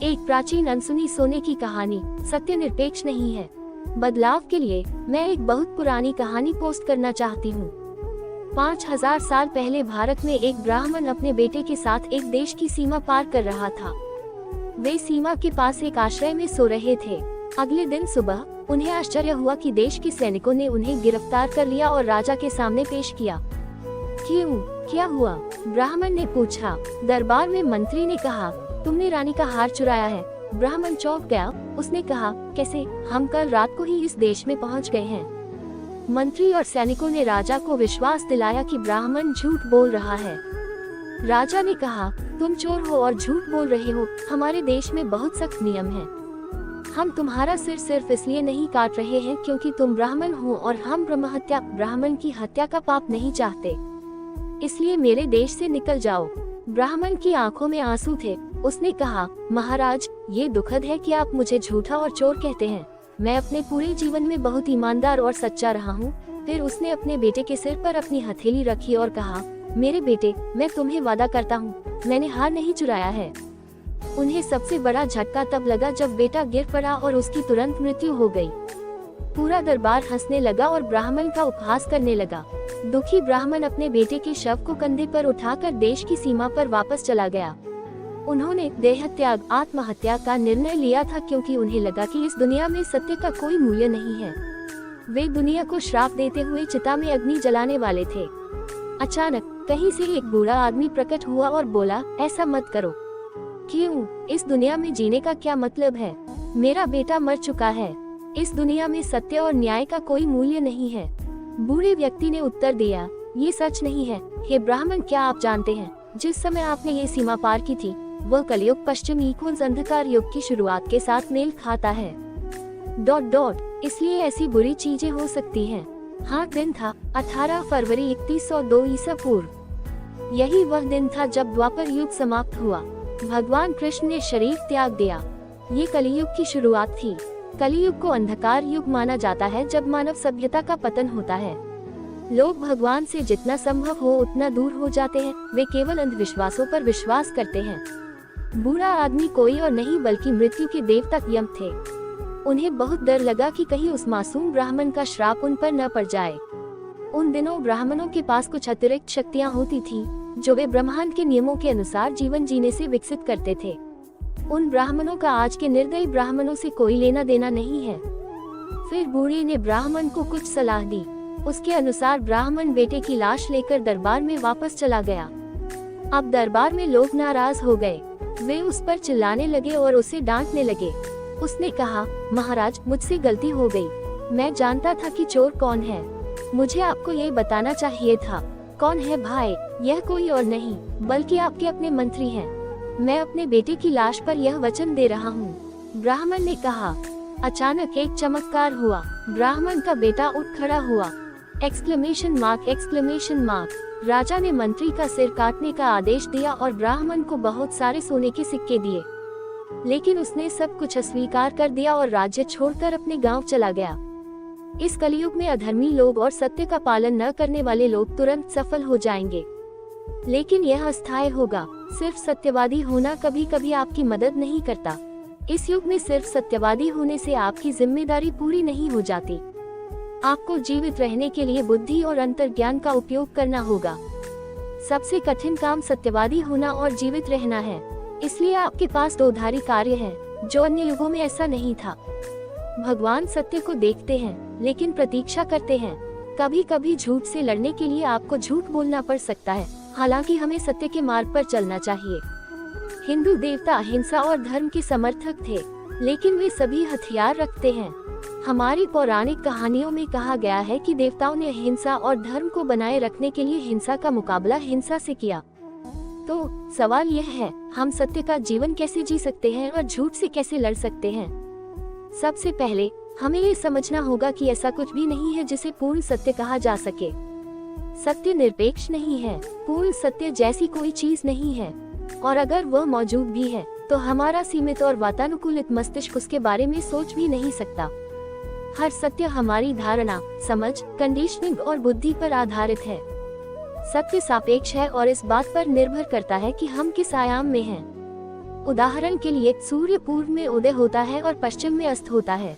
एक प्राचीन अनसुनी सोने की कहानी सत्य निरपेक्ष नहीं है। बदलाव के लिए मैं एक बहुत पुरानी कहानी पोस्ट करना चाहती हूँ। 5000 साल पहले भारत में एक ब्राह्मण अपने बेटे के साथ एक देश की सीमा पार कर रहा था। वे सीमा के पास एक आश्रय में सो रहे थे। अगले दिन सुबह उन्हें आश्चर्य हुआ कि देश के सैनिकों ने उन्हें गिरफ्तार कर लिया और राजा के सामने पेश किया। क्यों, क्या हुआ? ब्राह्मण ने पूछा। दरबार में मंत्री ने कहा, तुमने रानी का हार चुराया है। ब्राह्मण चौंक गया। उसने कहा, कैसे? हम कल रात को ही इस देश में पहुंच गए हैं। मंत्री और सैनिकों ने राजा को विश्वास दिलाया कि ब्राह्मण झूठ बोल रहा है। राजा ने कहा, तुम चोर हो और झूठ बोल रहे हो। हमारे देश में बहुत सख्त नियम है। हम तुम्हारा सिर सिर्फ इसलिए नहीं काट रहे हैं क्योंकि तुम ब्राह्मण हो और हम ब्रह्महत्या, ब्राह्मण की हत्या का पाप नहीं चाहते। इसलिए मेरे देश से निकल जाओ। ब्राह्मण की आंखों में आंसू थे। उसने कहा, महाराज, ये दुखद है कि आप मुझे झूठा और चोर कहते हैं। मैं अपने पूरे जीवन में बहुत ईमानदार और सच्चा रहा हूँ। फिर उसने अपने बेटे के सिर पर अपनी हथेली रखी और कहा, मेरे बेटे, मैं तुम्हें वादा करता हूँ, मैंने हार नहीं चुराया है। उन्हें सबसे बड़ा झटका तब लगा जब बेटा गिर पड़ा और उसकी तुरंत मृत्यु हो गई। पूरा दरबार हंसने लगा और ब्राह्मण का उपहास करने लगा। दुखी ब्राह्मण अपने बेटे के शव को कंधे पर उठाकर देश की सीमा पर वापस चला गया। उन्होंने देह त्याग, आत्महत्या का निर्णय लिया था क्योंकि उन्हें लगा कि इस दुनिया में सत्य का कोई मूल्य नहीं है। वे दुनिया को श्राप देते हुए चिता में अग्नि जलाने वाले थे। अचानक कहीं से एक बूढ़ा आदमी प्रकट हुआ और बोला, ऐसा मत करो। क्यों? इस दुनिया में जीने का क्या मतलब है? मेरा बेटा मर चुका है। इस दुनिया में सत्य और न्याय का कोई मूल्य नहीं है। बूढ़े व्यक्ति ने उत्तर दिया, ये सच नहीं है। हे ब्राह्मण, क्या आप जानते हैं, जिस समय आपने ये सीमा पार की थी, वह कलयुग पश्चिमी अंधकार युग की शुरुआत के साथ मेल खाता है। ... इसलिए ऐसी बुरी चीजें हो सकती हैं। हाँ, दिन था 18 फरवरी 3102 ईसा पूर्व। यही वह दिन था जब द्वापर युग समाप्त हुआ। भगवान कृष्ण ने शरीर त्याग दिया। ये कलियुग की शुरुआत थी। कलियुग को अंधकार युग माना जाता है जब मानव सभ्यता का पतन होता है। लोग भगवान से जितना संभव हो उतना दूर हो जाते हैं। वे केवल अंधविश्वासों पर विश्वास करते हैं। बूढ़ा आदमी कोई और नहीं बल्कि मृत्यु के देवता यम थे। उन्हें बहुत डर लगा कि कहीं उस मासूम ब्राह्मण का श्राप उन पर न पड़ जाए। उन दिनों ब्राह्मणों के पास कुछ अतिरिक्त शक्तियाँ होती थी जो वे ब्रह्मांड के नियमों के अनुसार जीवन जीने से विकसित करते थे। उन ब्राह्मणों का आज के निर्दयी ब्राह्मणों से कोई लेना देना नहीं है। फिर बूढ़े ने ब्राह्मण को कुछ सलाह दी। उसके अनुसार ब्राह्मण बेटे की लाश लेकर दरबार में वापस चला गया। अब दरबार में लोग नाराज हो गए। वे उस पर चिल्लाने लगे और उसे डांटने लगे। उसने कहा, महाराज, मुझसे गलती हो गई। मैं जानता था कि चोर कौन है। मुझे आपको ये बताना चाहिए था। कौन है भाई? यह कोई और नहीं बल्कि आपके अपने मंत्री हैं। मैं अपने बेटे की लाश पर यह वचन दे रहा हूँ। ब्राह्मण ने कहा। अचानक एक चमत्कार हुआ। ब्राह्मण का बेटा उठ खड़ा हुआ। ! राजा ने मंत्री का सिर काटने का आदेश दिया और ब्राह्मण को बहुत सारे सोने के सिक्के दिए, लेकिन उसने सब कुछ अस्वीकार कर दिया और राज्य छोड़कर अपने गांव चला गया। इस कलयुग में अधर्मी लोग और सत्य का पालन न करने वाले लोग तुरंत सफल हो जाएंगे, लेकिन यह अस्थायी होगा। सिर्फ सत्यवादी होना कभी कभी आपकी मदद नहीं करता। इस युग में सिर्फ सत्यवादी होने से आपकी जिम्मेदारी पूरी नहीं हो जाती। आपको जीवित रहने के लिए बुद्धि और अंतर्ज्ञान का उपयोग करना होगा। सबसे कठिन काम सत्यवादी होना और जीवित रहना है। इसलिए आपके पास दोधारी कार्य है, जो अन्य युगों में ऐसा नहीं था। भगवान सत्य को देखते हैं लेकिन प्रतीक्षा करते हैं। कभी कभी झूठ से लड़ने के लिए आपको झूठ बोलना पड़ सकता है, हालांकि हमें सत्य के मार्ग पर चलना चाहिए। हिंदू देवता अहिंसा और धर्म के समर्थक थे, लेकिन वे सभी हथियार रखते हैं। हमारी पौराणिक कहानियों में कहा गया है कि देवताओं ने अहिंसा और धर्म को बनाए रखने के लिए हिंसा का मुकाबला हिंसा से किया। तो सवाल यह है, हम सत्य का जीवन कैसे जी सकते हैं और झूठ से कैसे लड़ सकते हैं? सबसे पहले हमें ये समझना होगा कि ऐसा कुछ भी नहीं है जिसे पूर्ण सत्य कहा जा सके। सत्य निरपेक्ष नहीं है। पूर्ण सत्य जैसी कोई चीज नहीं है, और अगर वह मौजूद भी है तो हमारा सीमित और वातानुकूलित मस्तिष्क उसके बारे में सोच भी नहीं सकता। हर सत्य हमारी धारणा, समझ, कंडीशनिंग और बुद्धि पर आधारित है। सत्य सापेक्ष है और इस बात पर निर्भर करता है कि हम किस आयाम में हैं। उदाहरण के लिए सूर्य पूर्व में उदय होता है और पश्चिम में अस्त होता है।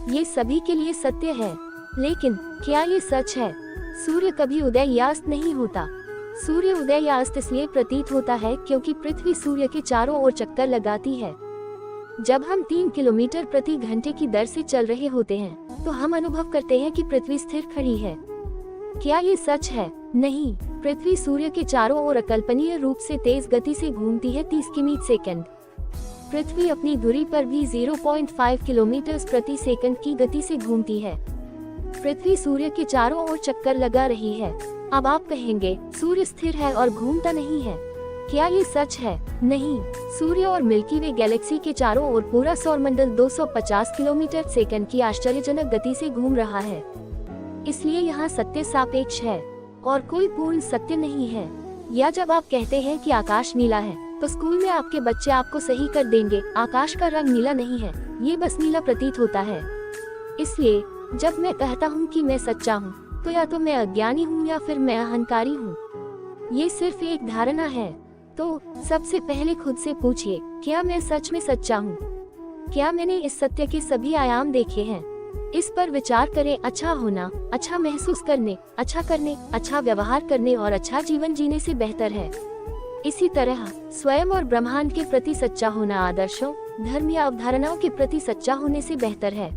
ये सभी के लिए सत्य है, लेकिन क्या ये सच है? सूर्य कभी उदय या अस्त नहीं होता। सूर्य उदय या अस्त इसलिए प्रतीत होता है क्योंकि पृथ्वी सूर्य के चारों ओर चक्कर लगाती है। जब हम 3 किलोमीटर प्रति घंटे की दर से चल रहे होते हैं तो हम अनुभव करते हैं कि पृथ्वी स्थिर खड़ी है। क्या ये सच है? नहीं, पृथ्वी सूर्य के चारों ओर अकल्पनीय रूप से तेज गति से घूमती है 30 किमी सेकंड। पृथ्वी अपनी धुरी पर भी 0.5 किलोमीटर प्रति सेकंड की गति से घूमती है। पृथ्वी सूर्य के चारों ओर चक्कर लगा रही है। अब आप कहेंगे सूर्य स्थिर है और घूमता नहीं है। क्या ये सच है? नहीं, सूर्य और मिल्की वे गैलेक्सी के चारों ओर पूरा सौरमंडल 250 किलोमीटर सेकंड की आश्चर्यजनक गति से घूम रहा है। इसलिए यहाँ सत्य सापेक्ष है और कोई पूर्ण सत्य नहीं है। या जब आप कहते हैं कि आकाश नीला है तो स्कूल में आपके बच्चे आपको सही कर देंगे, आकाश का रंग नीला नहीं है, ये बस नीला प्रतीत होता है। इसलिए जब मैं कहता हूँ कि मैं सच्चा हूँ तो या तो मैं अज्ञानी हूँ या फिर मैं अहंकारी हूँ। ये सिर्फ एक धारणा है। तो सबसे पहले खुद से पूछिए, क्या मैं सच में सच्चा हूँ? क्या मैंने इस सत्य के सभी आयाम देखे हैं? इस पर विचार करें। अच्छा होना, अच्छा महसूस करने, अच्छा व्यवहार करने और अच्छा जीवन जीने से बेहतर है। इसी तरह स्वयं और ब्रह्मांड के प्रति सच्चा होना आदर्शों, धर्म या अवधारणाओं के प्रति सच्चा होने से बेहतर है।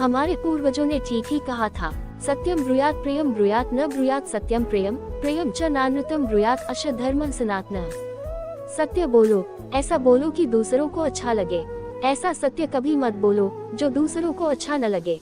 हमारे पूर्वजों ने ठीक ही कहा था, सत्यम ब्रूयात प्रियम ब्रूयात न ब्रूयात सत्यम प्रियम प्रियम च नानृतम ब्रूयात अश धर्मं सनातनः। सत्य बोलो, ऐसा बोलो कि दूसरों को अच्छा लगे। ऐसा सत्य कभी मत बोलो जो दूसरों को अच्छा न लगे।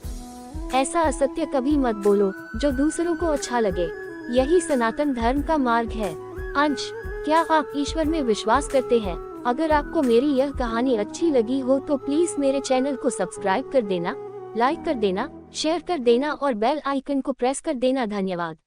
ऐसा असत्य कभी मत बोलो जो दूसरों को अच्छा लगे। यही सनातन धर्म का मार्ग है। अंश, क्या आप ईश्वर में विश्वास करते हैं? अगर आपको मेरी यह कहानी अच्छी लगी हो तो प्लीज मेरे चैनल को सब्सक्राइब कर देना, लाइक कर देना, शेयर कर देना और बेल आइकन को प्रेस कर देना। धन्यवाद।